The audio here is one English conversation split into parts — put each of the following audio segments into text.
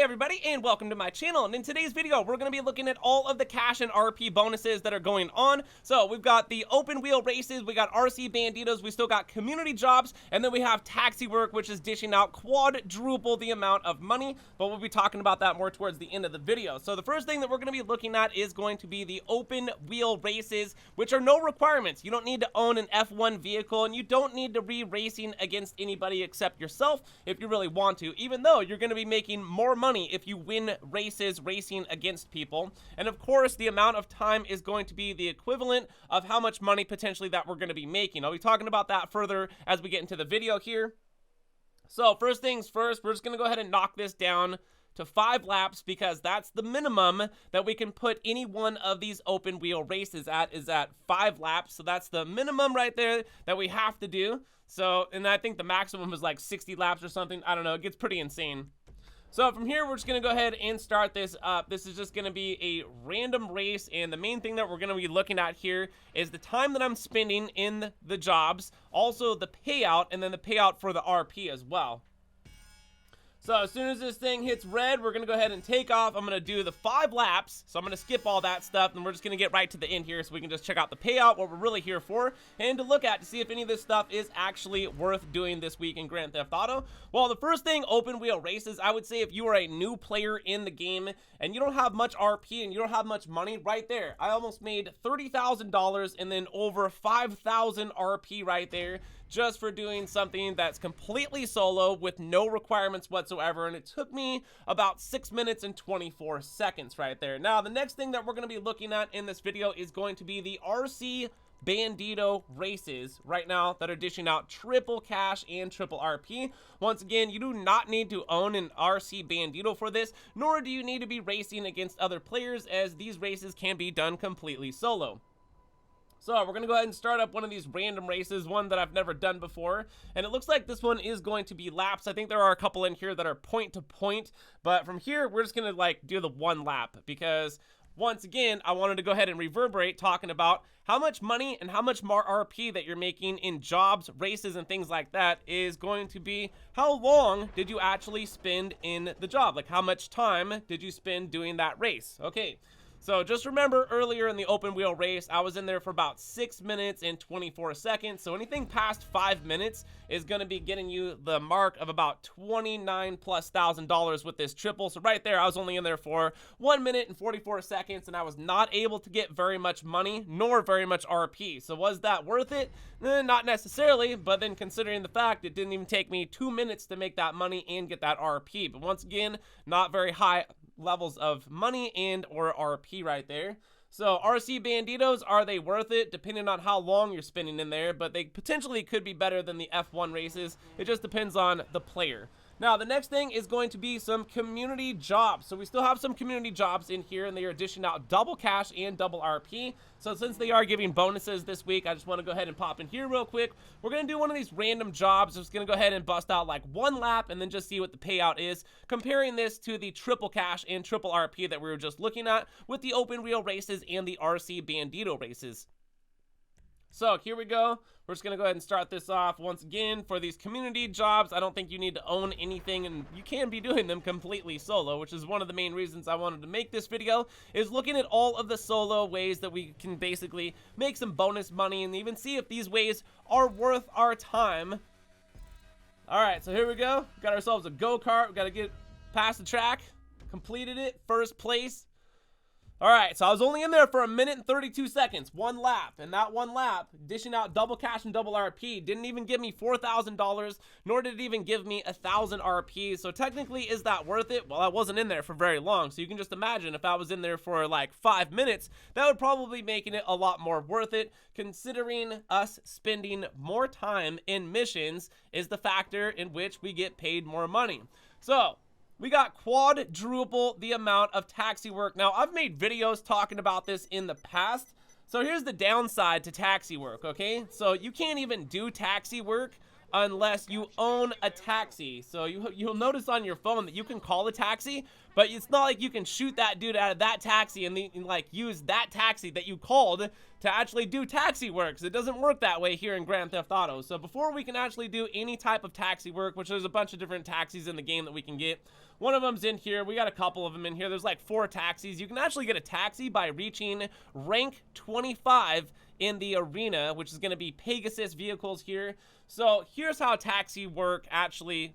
everybody, and welcome to my channel. And in today's video, we're going to be looking at all of the cash and RP bonuses that are going on. So we've got the open wheel races, we got RC banditos, we still got community jobs, and then we have taxi work, which is dishing out quadruple the amount of money. But we'll be talking about that more towards the end of the video. So the first thing that we're going to be looking at is going to be the open wheel races, which are no requirements. You don't need to own an F1 vehicle, and you don't need to be racing against anybody except yourself if you really want to, even though you're going to be making more money if you win races racing against people. And of course, the amount of time is going to be the equivalent of how much money potentially that we're going to be making. I'll be talking about that further as we get into the video here. So first things first, we're just going to go ahead and knock this down to 5 laps, because that's the minimum that we can put any one of these open wheel races at, is at 5 laps. So that's the minimum right there that we have to do. So, and I think the maximum is like 60 laps or something. I don't know, it gets pretty insane. So from here, we're just going to go ahead and start this up. This is just going to be a random race, and the main thing that we're going to be looking at here is the time that I'm spending in the jobs, also the payout, and then the payout for the RP as well. So as soon as this thing hits red, we're going to go ahead and take off. I'm going to do the 5 laps. So I'm going to skip all that stuff, and we're just going to get right to the end here so we can just check out the payout, what we're really here for, and to look at to see if any of this stuff is actually worth doing this week in Grand Theft Auto. Well, the first thing, open wheel races, I would say if you are a new player in the game and you don't have much RP and you don't have much money, right there, I almost made $30,000 and then over 5,000 RP right there, just for doing something that's completely solo with no requirements whatsoever, and it took me about 6 minutes and 24 seconds right there. Now, the next thing that we're going to be looking at in this video is going to be the RC bandito races right now that are dishing out triple cash and triple RP. Once again, you do not need to own an RC bandito for this, nor do you need to be racing against other players, as these races can be done completely solo. So we're going to go ahead and start up one of these random races, one that I've never done before. And it looks like this one is going to be laps. I think there are a couple in here that are point to point. But from here, we're just going to like do the 1 lap, because once again, I wanted to go ahead and reverberate talking about how much money and how much more RP that you're making in jobs, races, and things like that is going to be how long did you actually spend in the job? Like, how much time did you spend doing that race? Okay. So just remember, earlier in the open wheel race, I was in there for about 6 minutes and 24 seconds. So anything past 5 minutes is going to be getting you the mark of about $29,000+ with this triple. So right there, I was only in there for 1 minute and 44 seconds, and I was not able to get very much money nor very much RP. So was that worth it? Not necessarily, but then considering the fact it didn't even take me 2 minutes to make that money and get that RP. But once again, not very high levels of money and or RP right there. So RC banditos, are they worth it? Depending on how long you're spending in there, but they potentially could be better than the F1 races. It just depends on the player. Now, the next thing is going to be some community jobs. So we still have some community jobs in here, and they are dishing out double cash and double RP. So since they are giving bonuses this week, I just want to go ahead and pop in here real quick. We're going to do one of these random jobs. I'm just going to go ahead and bust out like 1 lap and then just see what the payout is, comparing this to the triple cash and triple RP that we were just looking at with the open wheel races and the RC bandito races. So here we go. We're just going to go ahead and start this off. Once again, for these community jobs, I don't think you need to own anything, and you can be doing them completely solo, which is one of the main reasons I wanted to make this video, is looking at all of the solo ways that we can basically make some bonus money and even see if these ways are worth our time. All right, so here we go. Got ourselves a go-kart. We got to get past the track. Completed it. First place. All right, so I was only in there for 1 minute and 32 seconds, 1 lap, and that 1 lap, dishing out double cash and double RP, didn't even give me $4,000, nor did it even give me 1,000 RP, so technically, is that worth it? Well, I wasn't in there for very long, so you can just imagine if I was in there for like 5 minutes, that would probably be making it a lot more worth it, considering us spending more time in missions is the factor in which we get paid more money. So we got quadruple the amount of taxi work. Now, I've made videos talking about this in the past. So here's the downside to taxi work, okay? So you can't even do taxi work unless you own a taxi. So you'll notice on your phone that you can call a taxi, but it's not like you can shoot that dude out of that taxi and like use that taxi that you called to actually do taxi work. So it doesn't work that way here in Grand Theft Auto. So before we can actually do any type of taxi work, which there's a bunch of different taxis in the game that we can get, one of them's in here. We got a couple of them in here. There's like 4 taxis. You can actually get a taxi by reaching rank 25 in the arena, which is going to be Pegasus vehicles here. So here's how taxi work actually,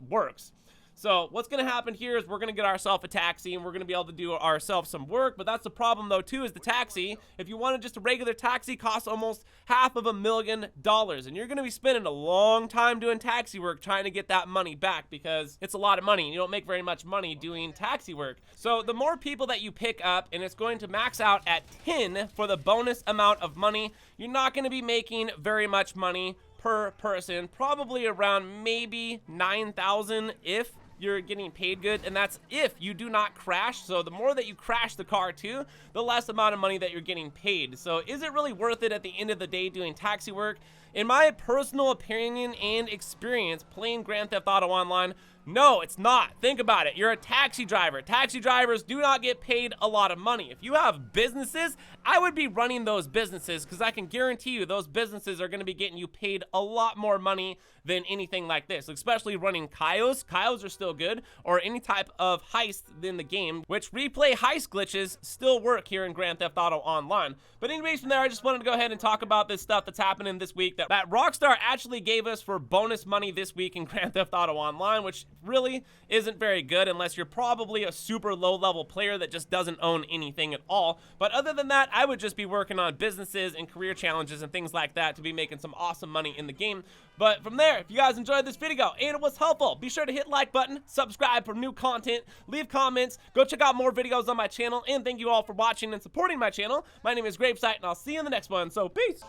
works. So what's going to happen here is we're going to get ourselves a taxi and we're going to be able to do ourselves some work. But that's the problem though too, is the taxi, if you wanted just a regular taxi, costs almost $500,000. And you're going to be spending a long time doing taxi work trying to get that money back, because it's a lot of money and you don't make very much money doing taxi work. So the more people that you pick up, and it's going to max out at 10 for the bonus amount of money, you're not going to be making very much money per person, probably around maybe 9,000 if you're getting paid good, and that's if you do not crash. So the more that you crash the car too, the less amount of money that you're getting paid. So is it really worth it at the end of the day doing taxi work? In my personal opinion and experience playing Grand Theft Auto Online, no, it's not. Think about it. You're a taxi driver. Taxi drivers do not get paid a lot of money. If you have businesses, I would be running those businesses, because I can guarantee you those businesses are going to be getting you paid a lot more money than anything like this, especially running Kaios. Kaios are still good, or any type of heist in the game, which replay heist glitches still work here in Grand Theft Auto Online. But anyways, from there, I just wanted to go ahead and talk about this stuff that's happening this week that Rockstar actually gave us for bonus money this week in Grand Theft Auto Online, which really isn't very good unless you're probably a super low level player that just doesn't own anything at all. But other than that, I would just be working on businesses and career challenges and things like that to be making some awesome money in the game. But from there, if you guys enjoyed this video and it was helpful, be sure to hit like button, subscribe for new content, leave comments, go check out more videos on my channel, and thank you all for watching and supporting my channel. My name is GRAVESIGHT, and I'll see you in the next one. So peace.